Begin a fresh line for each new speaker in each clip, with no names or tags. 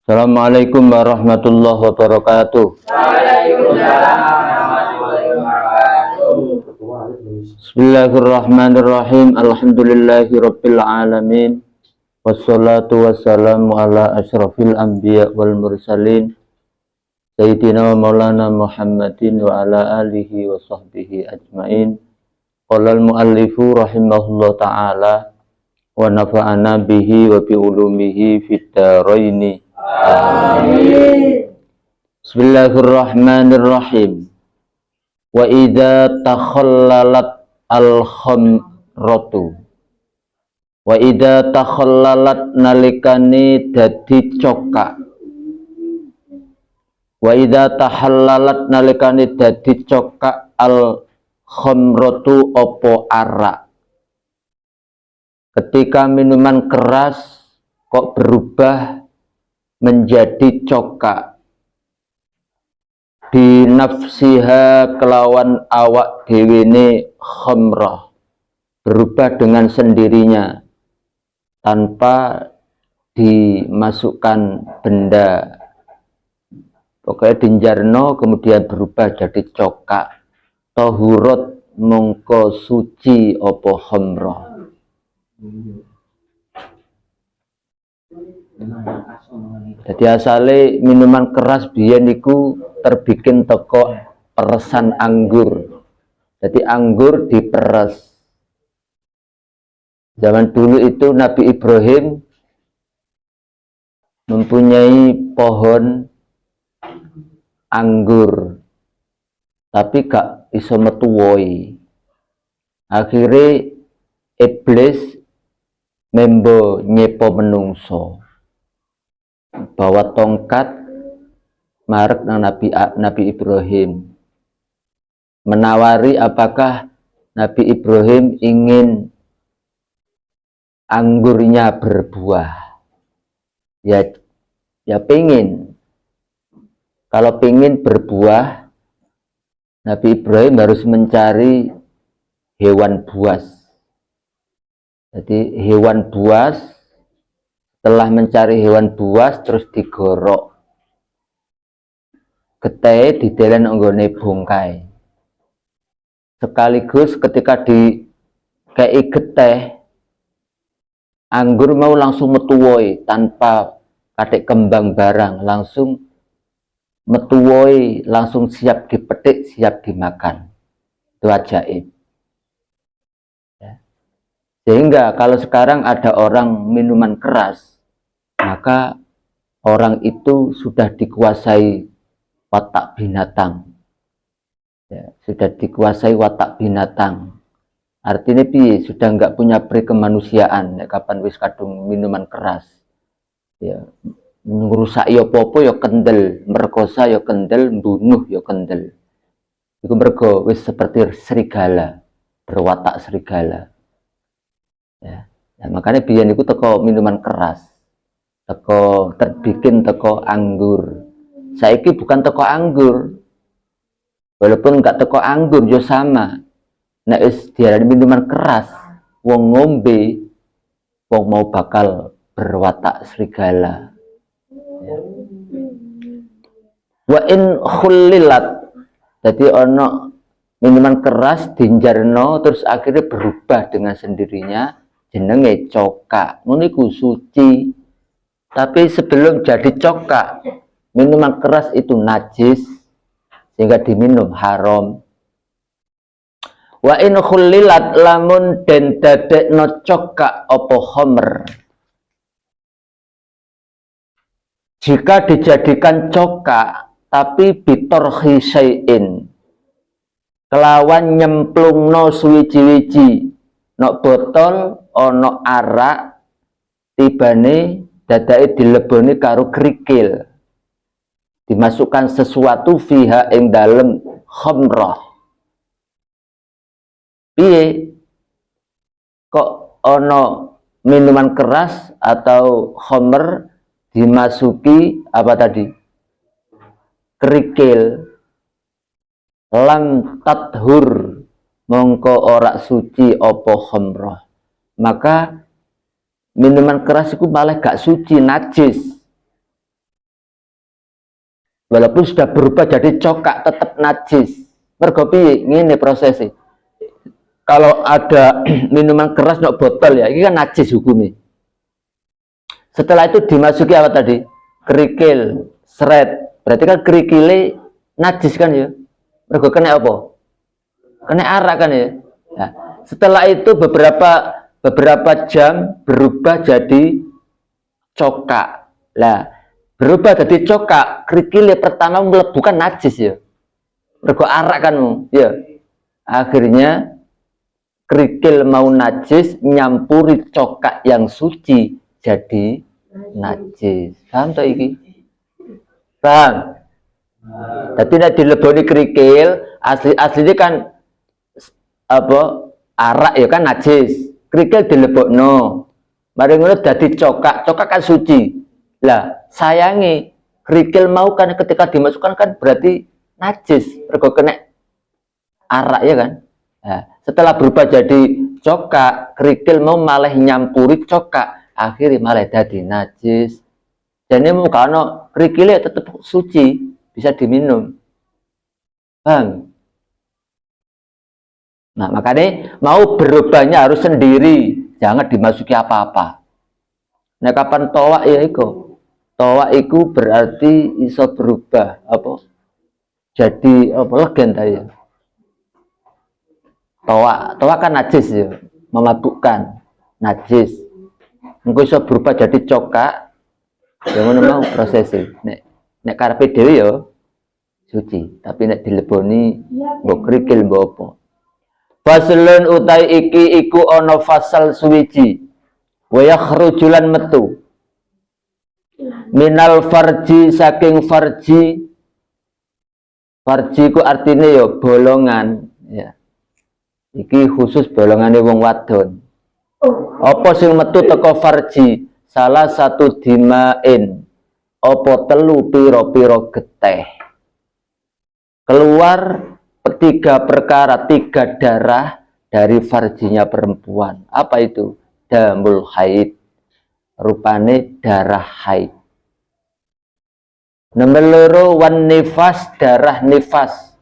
Assalamualaikum warahmatullahi wabarakatuh.
Waalaikumsalam warahmatullahi wabarakatuh.
Bismillahirrahmanirrahim. Alhamdulillahi rabbil alamin. Wassalatu wassalamu ala asyrafil anbiya wal mursalin Sayyidina wa maulana Muhammadin wa ala alihi wa sahbihi ajmain. Qala al-muallifu rahimahullah ta'ala wa nafa'ana bihi wa bi ulumihi fid dharaini. Amin. Bismillahirrahmanirrahim. Wa idza takhallalat al-khamratu. Wa idza takhallalat nalikane dadi cokak. Wa idza tahallalat nalikane dadi cokak al-khamratu opo arak. Ketika minuman keras kok berubah menjadi cokak, di nafsiha kelawan awak dewene khamrah, berubah dengan sendirinya tanpa dimasukkan benda, pokoknya dinjarno kemudian berubah jadi cokak. Tahurat mongko suci opo khamrah. Jadi asale minuman keras biyen niku terbikin teko peresan anggur. Jadi anggur diperes. Zaman dulu itu Nabi Ibrahim mempunyai pohon anggur, tapi gak iso metuwoi. Akhirnya iblis membo nyepo menungso, bawa tongkat marek nang Nabi Ibrahim, menawari apakah Nabi Ibrahim ingin anggurnya berbuah. Ya pengen. Kalau pengen berbuah, Nabi Ibrahim harus mencari hewan buas. Jadi hewan buas, setelah mencari hewan buas terus digorok, getih didelen anggone bongkai. Sekaligus ketika dikei getih, anggur mau langsung metuwoi tanpa katik kembang barang, langsung metuwoi, langsung siap dipetik, siap dimakan. Itu ajaib. Sehingga kalau sekarang ada orang minuman keras, maka orang itu sudah dikuasai watak binatang. Ya, sudah dikuasai watak binatang. Artinya piye, sudah nggak punya peri kemanusiaan. Ya, kapan wis kadung minuman keras. Ya, ngerusak ya popo ya kendel, merkosa ya kendel, bunuh ya kendel. Itu mergo wis seperti serigala, berwatak serigala. Ya, makanya biyen niku teko minuman keras, teko terbikin teko anggur. Saiki bukan teko anggur, walaupun nggak teko anggur yo sama. Nek wis diarani minuman keras, wong ngombe, wong mau bakal berwatak serigala. Ya. Wa in khullilat, jadi ono minuman keras dinjarno terus akhirnya berubah dengan sendirinya. Jenenge cokak, niku suci. Tapi sebelum jadi cokak, minuman keras itu najis sehingga diminum haram. Wa in khullilat lamun den dadekno cokak apa khamr. Jika dijadikan cokak tapi bitorhi syai'in, kelawan nyemplungno suwiji-wiji nok botol ono arak, tibane dadake dileboni karo krikil, dimasukkan sesuatu fiha ing dalem khamrah. Piye kok ono minuman keras atau khamr dimasuki apa tadi, krikil, lam tathur mongko ora suci opo khamrah, maka minuman keras itu malah gak suci, najis. walaupun sudah berubah jadi cokak tetap najis. Mergo piye ngene prosesnya. Kalau ada minuman keras nok botol ya, ini kan najis hukumnya. Setelah itu dimasuki apa tadi? Kerikil, seret. Berarti kan kerikilnya najis kan ya? Mergo kena apa? Kena arak kan ya? Nah, setelah itu beberapa jam berubah jadi cokak. Lah, berubah jadi cokak, kerikilnya pertama bukan najis ya. Mergo arak kan ya. Akhirnya kerikil mau najis nyampuri cokak yang suci jadi najis. Paham toh iki? Paham? Tapi nek dileboni kerikil, aslinya kan apa? Arak ya kan najis. Kerikil dilebokno. Mari ngono dadi cokak. Cokak kan suci. Lah, sayangi kerikil mau kan ketika dimasukkan kan berarti najis. Mergo kena arak ya kan? Nah, setelah berubah jadi cokak, kerikil mau malah nyampuri cokak, akhirnya malah jadi najis. Dan ini karena kerikilnya tetap suci, bisa diminum. Bang. Nah, makanya mau berubahnya harus sendiri, jangan dimasuki apa-apa. Nah, kapan towak ya iku? Towak iku berarti iso berubah apa? Jadi apa legenda ya? Towak kan najis ya, memabukkan, najis. Engko iso berubah jadi cokak, ya ngono mau prosesnya. Nek karepe dhewe ya suci, tapi nek dileboni mbok krikil mbok apa. Faslun utai iki iku ana fasal suwiji. Wa yakhrujulan metu. Minal farji saking farji. Farji ku artinya ya bolongan, ya. Iki khusus bolongane wong wadon. Apa sing metu teko farji? Salah satu dimain. Apa telu piro-piro geteh. Keluar 3 perkara, 3 darah dari farjinya perempuan. Apa itu? Damul haid. Rupane darah haid. Nomor loro wan nifas, darah nifas.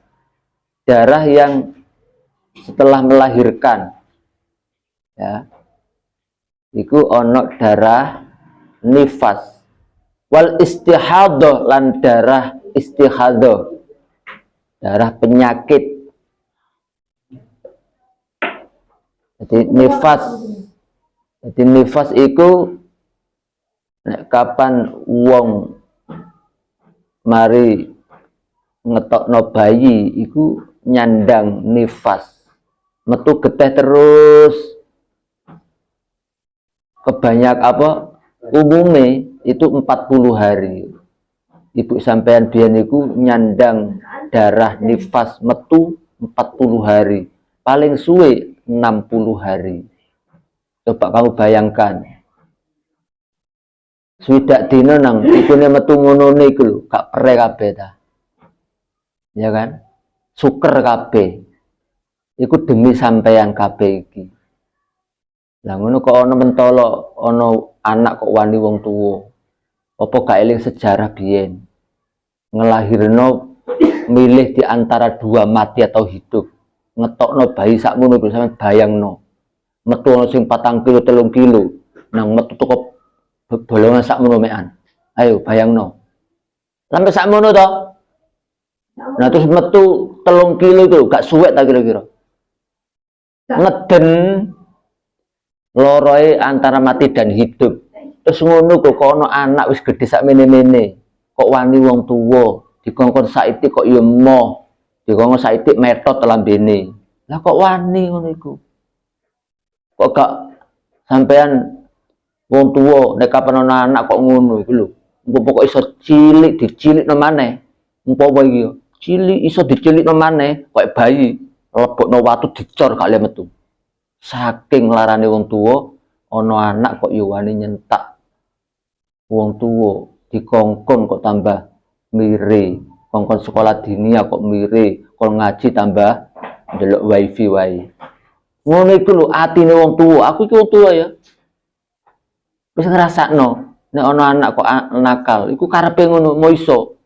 Darah yang setelah melahirkan, ya, iku ono darah nifas. Wal istihadah lan darah istihadah, darah penyakit. Jadi nifas iku nek kapan wong mari ngetokno bayi iku nyandang nifas. Metu geteh terus, kebanyak apa umumnya itu 40 hari. Ibu sampean biyen niku nyandang darah nifas metu 40 hari, paling suwe 60 hari. Coba kamu bayangkan, swidak dina nang ikune metu ngono niku lho, gak pere kabeh ta. Ya kan? Suker kabeh. Iku demi sampeyan kabeh iki. Lah ngono kok ana mentolo, ana anak kok wani wong tuwa. Apa gak eling sejarah biyen? Ngelahirno milih di antara 2 mati atau hidup. Ngetokno bayi sak ngono kuwi sampeyan bayangno. Metu ana sing 4 kilo 3 kilo, nang metu teko bolongan sak ngono mekan. Ayo bayangno. Sampai sak ngono to. Nah terus metu 3 kilo itu gak suwek ta kira-kira. Ngeden loroe antara mati dan hidup. Terus ngono kok ana anak wis gedhe sak mene-mene. Kok wani wong tuwa, dikongkon saiki kok ya emoh. Dikongkon saiki metot lambene. Lah kok wani ngono iku. Kok gak sampean wong tuwa nek kapan ana anak kok ngono iku lho. Engko pokok iso cilik dicilikno maneh. Umpama iki cilik iso dicilikno maneh koyo bayi. Lebokno watu dicor gak le metu. Saking larane wong tuwa, ana anak kok yo wani nyentak. Wong tuwa dikongkon kok tambah mire, kongkon sekolah dinia kok mire, kon ngaji tambah ndelok wifi wae. Ngono iku lho atine wong tuwa. Aku iki wong tuwa ya. Wis ngrasakno nek ana anak kok nakal, iku karepe ngono, mau iso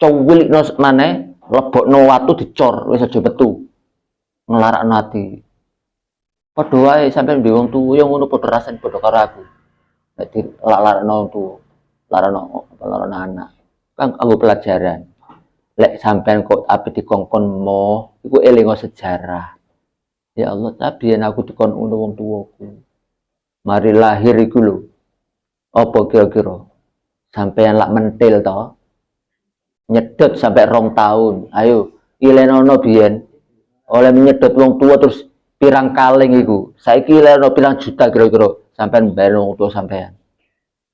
cuwilikno maneh, lebokno watu dicor wis aja metu. Nglarakno ati. Padha wae sampeyan ndi wong tuwa yo ngono padha rasane padha karo aku. Nek dilarakno wong tuwa, larakno anak. Kan kanggo pelajaran. Lek sampean kok ape dikongkon moh, iku elingo sejarah. Ya Allah, tapi yen aku dikon ngono wong tuwaku. Mari lahir iku lho. Apa kira-kira? Sampean lak mentil to? Nyedot sampai 2 tahun. Ayo, ilenono biyen. Oleh menyedot wong tua terus pirang kaleng iku. Saiki ilenono pirang juta kira-kira. Sampean bayar wong tua sampean.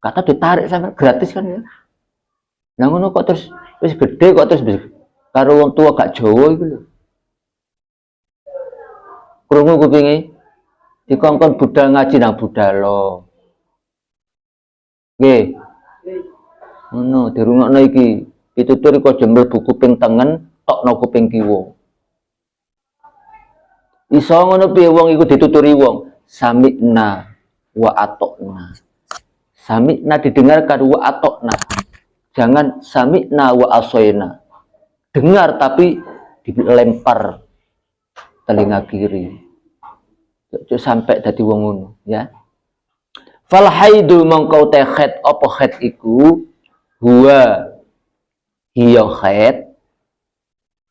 Kata ditarik sampean gratis kan ya. Nah ngono kok terus wis gede kok terus karo wong tua gak Jawa iku lho. Krungu kupinge dikongkon budal ngaji nang budalo. Nggih. Ngono dirungokno iki. Pitutur kok jembel buku kuping tengen tokno kuping kiwa. Iso ngono piye wong iku dituturi wong? Sami'na wa atokna. Sami'na didengarkan wa atokna. Jangan sami'na wa asoina. Dengar tapi dilempar telinga kiri. Cuk sampai dadi wong ngono, ya. Fal haidu mongko te khat apa khat iku huwa hiya khat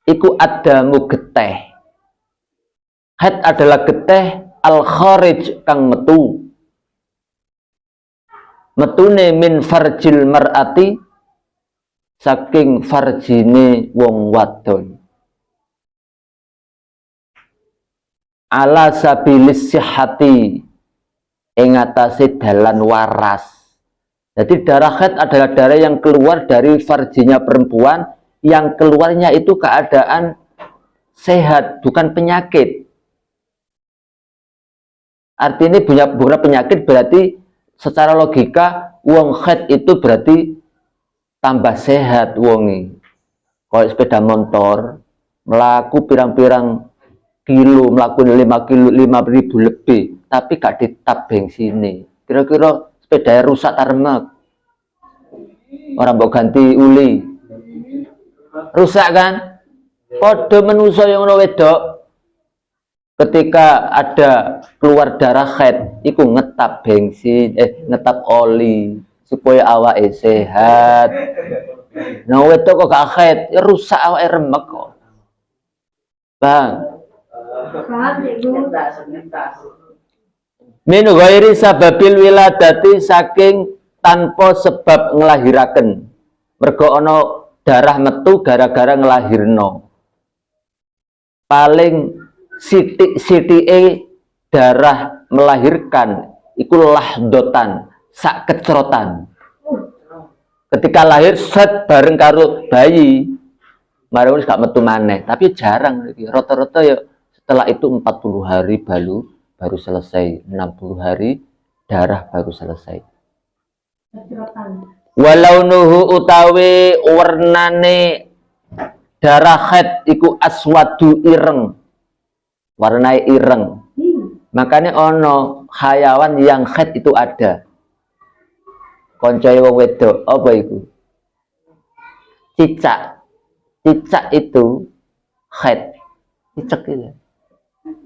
iku adamu geteh. Khat adalah geteh al kharij kang metu. Metune min farjil mar'ati saking farjine wong wadon. Ala sabilis sihhati ing atase dalan waras. Jadi darah haid adalah darah yang keluar dari farjinya perempuan yang keluarnya itu keadaan sehat, bukan penyakit. Artinya bukan penyakit berarti secara logika wong haid itu berarti tambah sehat wongi. Kalau sepeda motor melaku pirang-pirang kilo, melakukan 5.000 lebih, tapi gak ditap bensin. Kira-kira sepeda rusak tarmek. Orang mau ganti uli. Rusak kan? Podo manusia yang wedok ketika ada keluar darah haid, iku ngetap bensin, ngetap oli supaya awake sehat. Nah wedok kok gak haid, ya rusak awake remek kok. Bang. Min ghairi sababil wiladati saking tanpa sebab ngelahiraken. Mergo ana darah metu gara-gara ngelahirno. Paling sithik-sithike darah melahirkan iku lahdotan, sak kecrotan. Ketika lahir set bareng karo bayi, mari wis gak metu maneh, tapi jarang iki. Rata-rata ya setelah itu 40 hari baru selesai, 60 hari darah baru selesai. Walau nuhu utawi warnane darah haid iku aswadu ireng, warnai ireng. Makanya ono hayawan yang haid itu ada. Koncoe wong wedok apa iku? Cicak. Cicak itu haid. Cicak itu.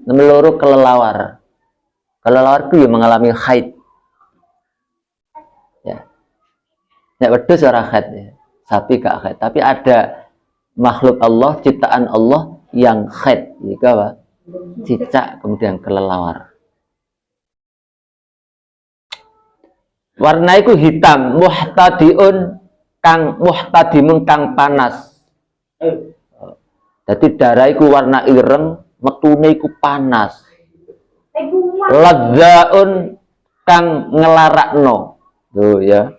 Nomor loro kelelawar. Kelelawar itu ya mengalami haid. Ya. Nek wedhus ora haid ya. Sapi gak haid, tapi ada makhluk Allah, ciptaan Allah yang haid, iku apa? Cicak kemudian kelelawar. Warna itu hitam, muhtadiun kang muhtadimun kang panas. Jadi darah itu warna ireng, metune iku panas. Ladzaun kang ngelarakno. Tuh ya.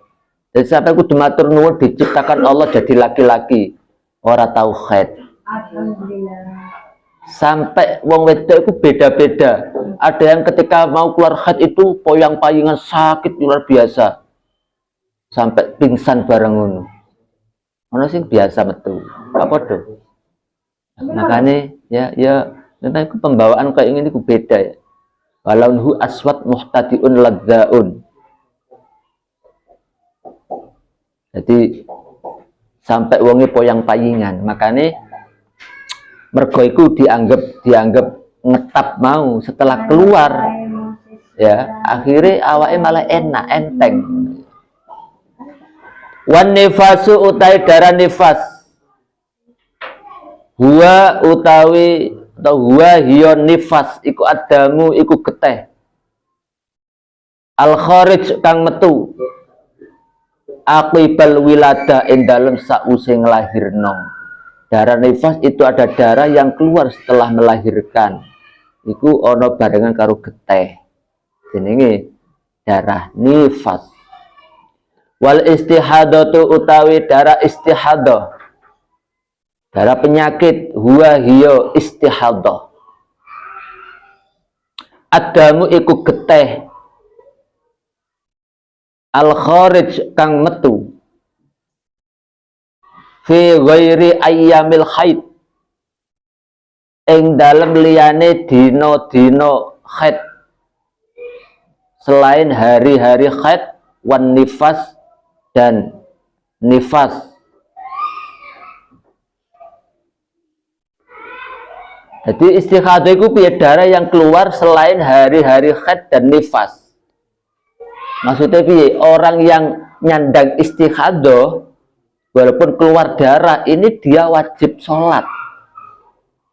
Jadi sampai kudu matur nuwun diciptakan Allah jadi laki-laki, ora tahu haid. Alhamdulillah. Sampai wong wedok itu beda-beda. Ada yang ketika mau keluar haid itu poyang-payingan sakit luar biasa. Sampai pingsan bareng ngono. Ono sing biasa metu. Apa tuh? Makanya ya memang itu pembawaan kayak ini itu beda ya. Walauhu aswad muhtadiun ladzaun. Jadi sampai wonge poyang payingan. Makanya mergo iku dianggap ngetap mau setelah keluar ya, akhirnya awake malah enak enteng. Wan nifasu utai darah nifas, huwa utawi atau huwa hiyo nifas iku adamu iku geteh al kharij kang metu aqibal wilada ing dalem sause nglahirno. Darah nifas itu ada darah yang keluar setelah melahirkan. Iku ono barengan karo geteh. Jenenge darah nifas. Wal istihadatu utawi darah istihadah. Darah penyakit huwa hiyo istihadah. Adamu iku geteh al kharij kang metu fi ghairi ayyamil haid ing dalem liyane dina-dina haid selain hari-hari haid wan nifas dan nifas. Jadi istihadah itu piye darah yang keluar selain hari-hari haid dan nifas. Maksudnya piye? Orang yang nyandang istihadah walaupun keluar darah ini dia wajib sholat,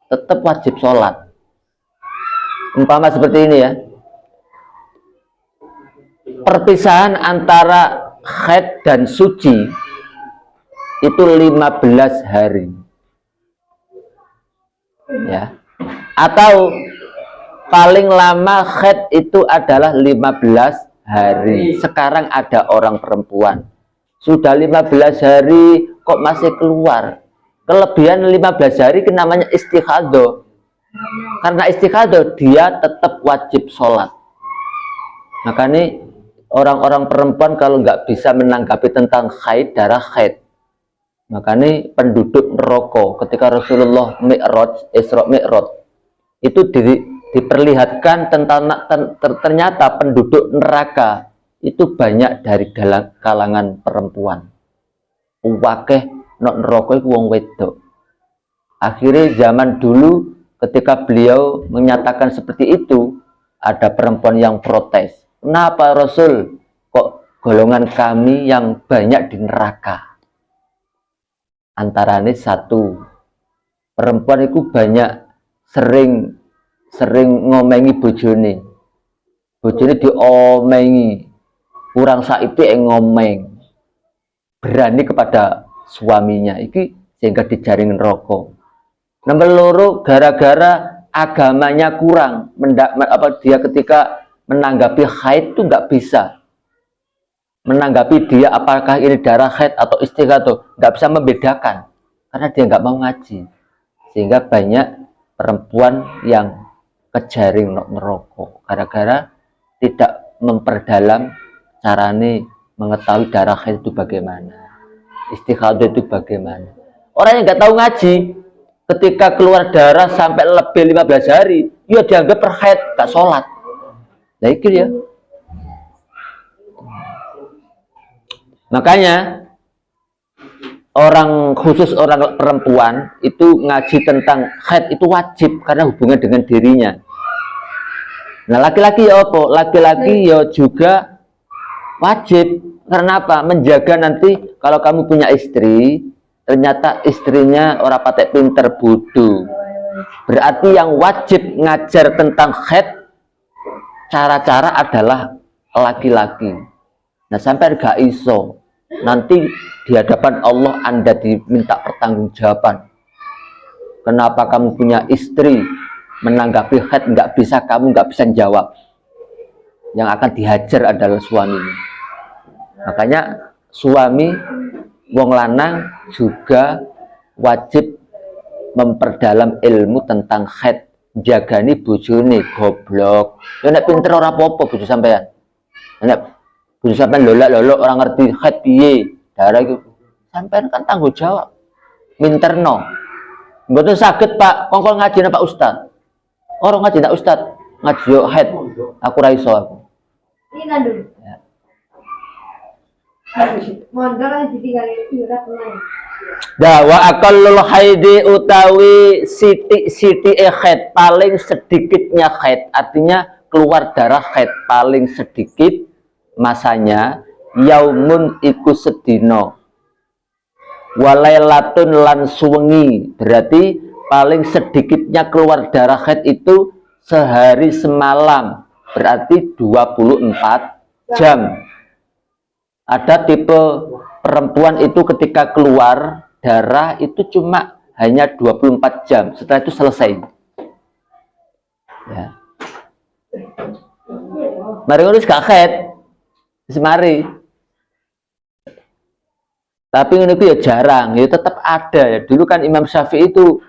tetap wajib sholat. Umpama seperti ini ya, perpisahan antara haid dan suci itu 15 hari ya, atau paling lama haid itu adalah 15 hari. Sekarang ada orang perempuan sudah 15 hari kok masih keluar. Kelebihan 15 hari itu namanya istihadah. Karena istihadah dia tetap wajib sholat. Makanya orang-orang perempuan kalau nggak bisa menanggapi tentang haid, darah haid, makanya penduduk neraka ketika Rasulullah Mi'raj, Isra Mi'raj itu diperlihatkan tentang ternyata penduduk neraka itu banyak dari kalangan perempuan. Wakeh nok neraka iku wong wedok. Akhirnya zaman dulu ketika beliau menyatakan seperti itu, ada perempuan yang protes. Kenapa Rasul kok golongan kami yang banyak di neraka? Antaranya satu, perempuan itu banyak sering ngomengi bojone diomengi, kurang saiki ngomeng, berani kepada suaminya, iki sehingga dijaring neraka. Nomor loro, gara-gara agamanya kurang, dia ketika menanggapi haid itu nggak bisa menanggapi dia apakah ini darah haid atau istihadah, nggak bisa membedakan karena dia nggak mau ngaji, sehingga banyak perempuan yang kejaring neraka gara-gara tidak memperdalam carane mengetahui darah haid itu bagaimana, istihadah itu bagaimana. Orang yang nggak tahu ngaji ketika keluar darah sampai lebih 15 hari ya dianggap haid, gak sholat. Nah itu ya. Makanya orang khusus orang perempuan itu ngaji tentang haid itu wajib karena hubungan dengan dirinya. Nah laki-laki ya apa? Laki-laki ya juga wajib. Karena apa? Menjaga nanti kalau kamu punya istri, ternyata istrinya orang patek pinter bodoh. Berarti yang wajib ngajar tentang haid cara-cara adalah laki-laki. Nah sampai gak iso, nanti di hadapan Allah Anda diminta pertanggungjawaban. Kenapa kamu punya istri menanggapi haid nggak bisa, kamu nggak bisa jawab. Yang akan dihajar adalah suaminya. Makanya suami wong lanang juga wajib memperdalam ilmu tentang haid, jagani bojone goblok. Nek pinter ora apa-apa bojo sampean. Nek bojo sampean lolak-lolok orang ngerti haid piye, darah iku sampean kan tanggung jawab. Minterno. Mboten saged Pak, kongkol ngaji nang Pak Ustad. Orang ngaji ndak Ustad, ngaji yo haid. Aku ra iso aku.
Ini ngandung. Ya. Mondar ditinggal iurat tenan.
wa aqallul haidi utawi siti haid, paling sedikitnya haid, artinya keluar darah haid paling sedikit masanya yaumun iku sedino, walailatun lan suwengi, berarti paling sedikitnya keluar darah haid itu sehari semalam, berarti 24 jam. Ada tipe perempuan itu ketika keluar darah itu cuma hanya 24 jam, setelah itu selesai. Ya. Mari ngurus gak haid, semari. Tapi ini ya jarang, ya tetap ada ya. Dulu kan Imam Syafi'i itu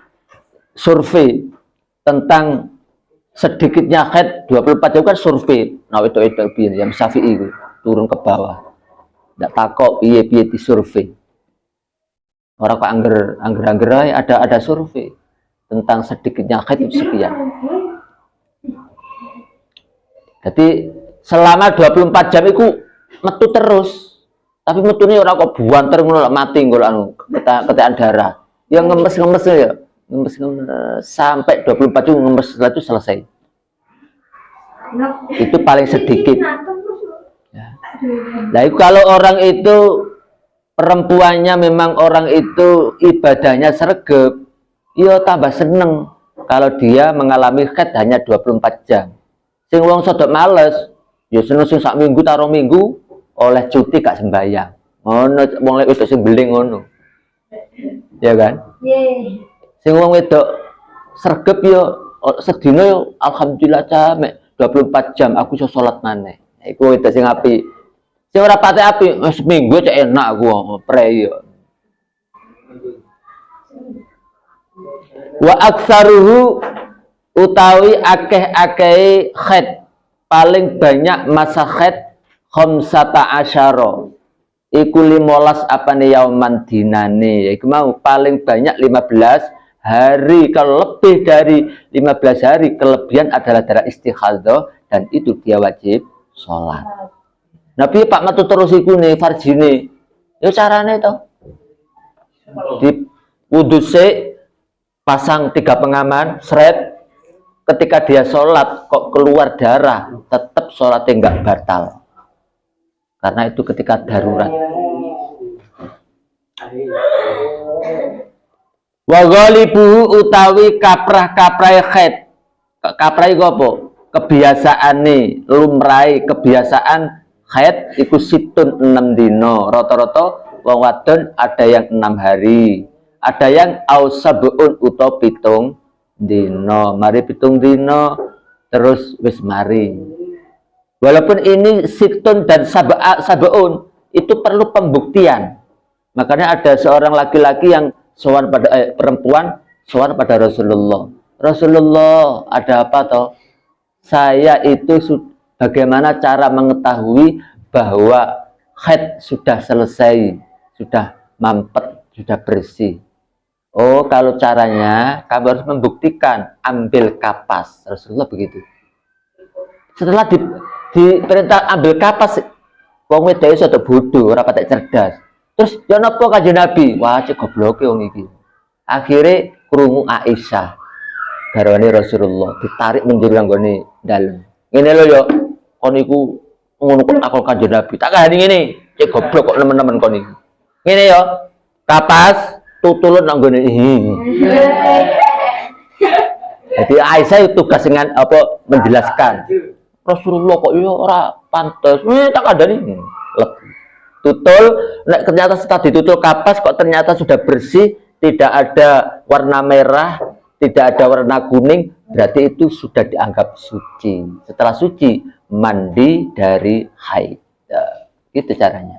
survei tentang sedikitnya haid 24 jam kan survei. Nah itu Imam Syafi'i itu turun ke bawah. Nggak takut piye-piye di survei. Orang kok angger ada survei tentang sedikitnya haid itu sekian. Jadi selama 24 jam itu metu terus. Tapi metune orang kok buanter ngono mati ngono anu ketekan darah. Ya ngemes-ngemes ya. Ngemes sampai 24 jam ngemes, setelah itu selesai. Itu paling sedikit. Ya. Nah, kalau orang itu perempuannya memang orang itu ibadahnya sregep, ya tambah seneng kalau dia mengalami haid hanya 24 jam. Sing wong sodok males, ya seneng sing sak minggu taruh minggu oleh cuti gak sembahyang. Ngono wong lek wedok sing beling ngono. Ya kan? Sing wong wedok sregep ya sedina ya alhamdulillah camek 24 jam aku iso salat maneh. Iku wedok sing apik. Sing ora pate apik, seminggu cek enak aku pre yo. Wa aksaruhu utawi akeh-akeh haid, paling banyak masa haid khamsata asyara. Iku 15 apane yauman dinane, iku mau paling banyak 15 hari. Kalau lebih dari 15 hari kelebihan adalah darah istighadah dan itu dia wajib sholat. Nabi Pak Matu terus iku nih farjine. Ya carane to. Di wudu sik, pasang 3 pengaman, seret. Ketika dia sholat kok keluar darah, tetap sholatnya enggak batal. Karena itu ketika darurat. Wa ghalibu utawi kaprah-kaprahe haid. Kaprahe apa? Kebiasaane, lumrahe kebiasaan haid iku situn 6 dino. Rata-rata wong wadon ada yang 6 hari, ada yang ausabun utawa 7 dino. Mari 7 dino terus wis mari. Walaupun ini situn dan sab'un itu perlu pembuktian. Makanya ada seorang laki-laki yang sowan pada perempuan sowan pada Rasulullah. Rasulullah, ada apa toh? Saya itu bagaimana cara mengetahui bahwa haid sudah selesai, sudah mampet, sudah bersih? Oh, kalau caranya kamu harus membuktikan, ambil kapas. Rasulullah begitu. Setelah diperintah ambil kapas, wong wedok iso bodoh, ora patek cerdas. Terus ya napa kanjeng Nabi? Wah, cek gobloke wong iki. Akhire krungu Aisyah garwane Rasulullah ditarik menjadi anggone dalem. Ngene lho yo, kon iku ngono kok akal kanjeng Nabi. Tak kahani ngene, cek goblok kok nemen-nemen kon iki. Ngene yo, kapas tutulun anggone iki. Jadi Aisyah itu tugas dengan apa menjelaskan. Rasulullah kok yo ora pantes. Tak kandhani. Tutul, nek ternyata setelah ditutul kapas kok ternyata sudah bersih, tidak ada warna merah, tidak ada warna kuning, berarti itu sudah dianggap suci. Setelah suci, mandi dari haid. Ya, itu caranya.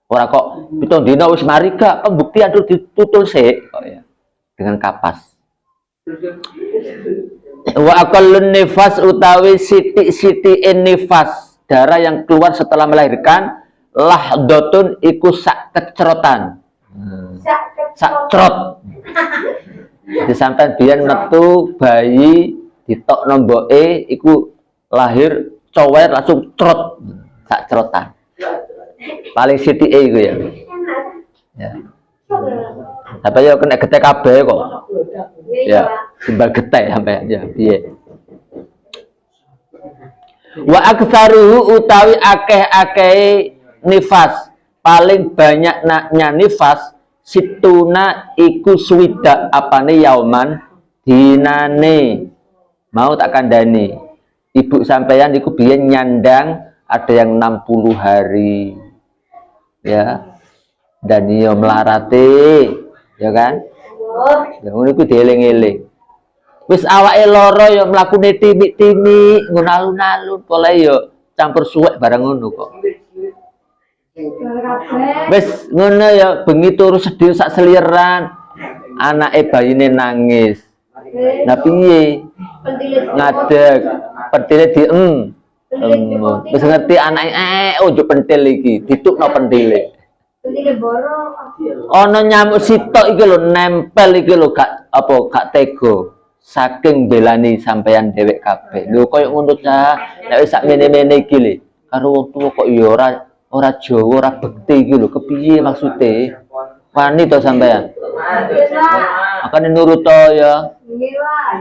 Orang kok pitung dina wis mari gak, pembuktian dulu ditutul sik kok ya. Dengan kapas. Wa aqallun nifas utawi siti nifas, darah yang keluar setelah melahirkan, lahdotun iku sak kecrotan. Sak crot. Jadi sampai biyen metu bayi ditok nomboke iku lahir cowek langsung crot, sak crotan. Paling sithike iku ya. Ya. Tapi yo kena getek kabeh kok. Ya, timbal getek sampai ya piye. Wa aktsaruhu utawi akeh-akeh nifas, paling banyaknya nifas situna iku swida apane yauman dinane. Mau tak kandhani. Ibu sampeyan iku biyen nyandang ada yang 60 hari. Ya. Dan yo melarate, ya kan? Ya ngono iku dieling-eling. Wis awake lara ya mlakune timik-timik, ngono alun-alun, pole ya campur suwek barang ngono kok. Wis ngono ya bengi turu sedih sak seliran, anake bayine nangis. Nah piye? Ngadeg, pentile di wis ngerti anake ojo pentil iki, ditukno pentile. Pentile boro. Ana nyamuk sitok iki lho nempel iki lho gak tega. Saking belani sampeyan dhewek kabeh. Lho koyo ngono ta, nek wis sak mene-mene iki lho. Karo wong tuwa kok ya ora Jawa, ora bekti iki lho. Kepiye maksude? Wani to sampeyan? Makane nurut to ya.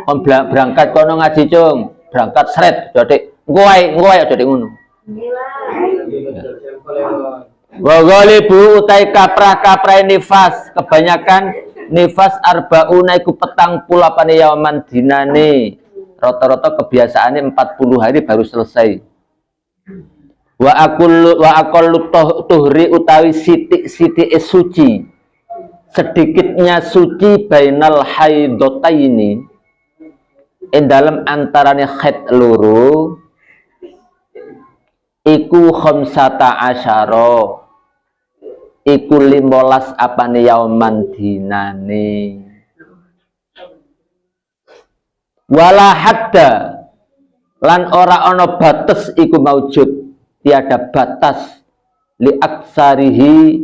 Kon berangkat kono ngaji, Cung. Berangkat sret, Dik. Engko wae Dik ngono. Wa ghalibu utai kaprah-kaprah nifas, kebanyakan nifas arbauna iku 40 yauman dinane. Rata-rata kebiasaannya 40 hari baru selesai. Wa aqallu tuhri utawi siti suci. Sedikitnya suci bainal haidotaini. Dalam antaranya haid loro iku khamsata asyara. Iku 15 apane yauman dinane. Wala hadda lan ora ana batas iku maujud, tiada batas li aksarihi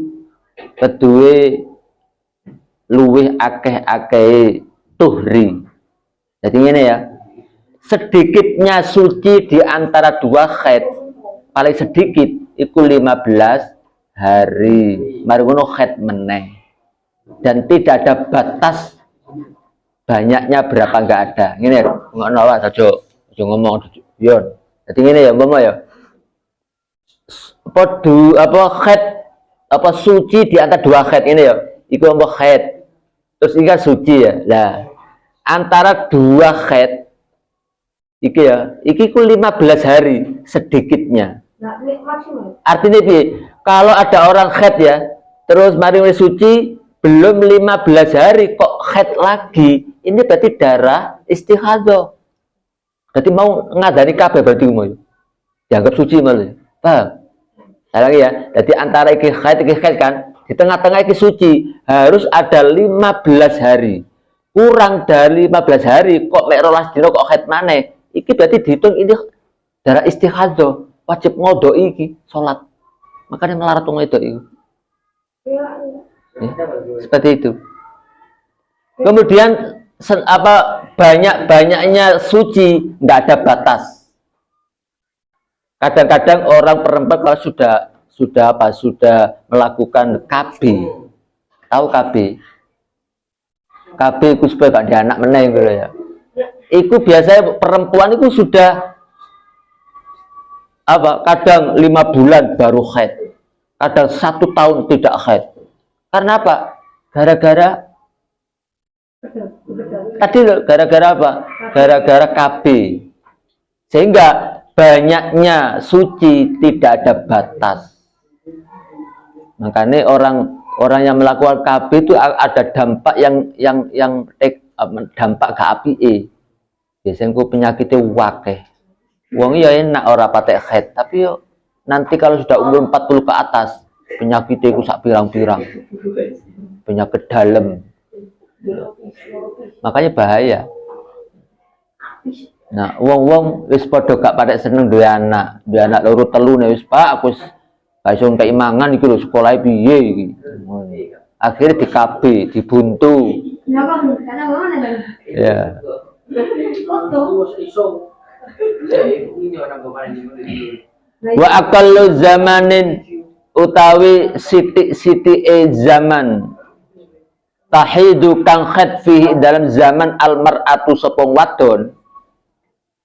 kedue luwih akeh-akeh tuhri. Jadi ngene ya. Sedikitnya suci di antara dua haid paling sedikit iku 15 hari. Mari ngono haid meneh. Dan tidak ada batas banyaknya berapa, enggak ada. Ngene ngono wae aja ngomong yon. Dadi ngene ya umpama ya. Haid suci di antara dua haid ini ya. Iku apa haid. Terus iki suci ya. Lah, antara dua haid iki ya, iki ku 15 hari sedikitnya. Artinya piye? Kalau ada orang haid ya, terus mari suci belum 15 hari kok haid lagi, ini berarti darah istihadhah. Berarti mau ngadani kabeh berarti mau dianggap suci malah. Paham? Lagi ya. Jadi antara iki haid kan, di tengah-tengah iki suci, harus ada 15 hari. Kurang dari 15 hari kok mek 12 dina kok haid maneh. Iki berarti dihitung ini darah istihadhah, wajib ngodok iki salat. Makanya melarat wong itu. Ya, seperti itu. Kemudian banyak-banyaknya suci, nggak ada batas. Kadang-kadang orang perempuan kalau sudah melakukan KB, tahu KB? KB itu supaya gak ada anak meneng gitu ya. Itu biasanya perempuan itu sudah kadang 5 bulan baru haid, kadang 1 tahun tidak haid. Karena apa? Gara-gara apa? Gara-gara KB. Sehingga banyaknya suci tidak ada batas. Makanya orang yang melakukan KB itu ada dampak yang dampak gak apike. Biasanya penyakitnya wakeh. Wong ya enak ora patek haid, tapi yo nanti kalau sudah umur 40 ke atas, penyakitnya itu sak pirang-pirang. Penyakit dalam. Makanya bahaya. Nah, wong wis padha gak patek seneng duwe anak loro telu nek wis Pak aku gak iso entek imangan iki lho sekolahe piye iki. Akhirnya di KB, dibuntu. Ya. Wa aqallu zamanin utawi siti zaman tahidu kang khed fi dalam zaman almar'atu sopong wadon,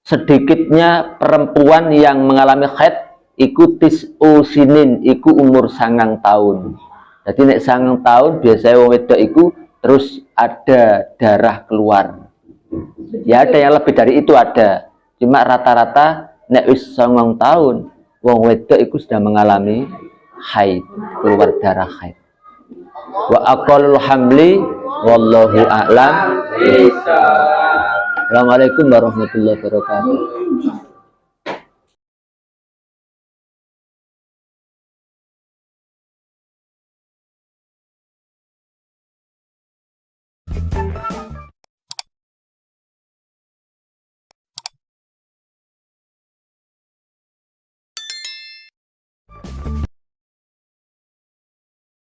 sedikitnya perempuan yang mengalami khed iku tis'u sinin, iku umur 9 tahun. Jadi nek 9 tahun biasanya wong wedok iku terus ada darah keluar. Ya ada yang lebih dari itu ada. Cuma rata-rata nek wis 9 tahun wong wedok iku sudah mengalami haid, keluar darah haid. Wa aqallul hamli wallahu a'lam. Assalamualaikum warahmatullahi wabarakatuh.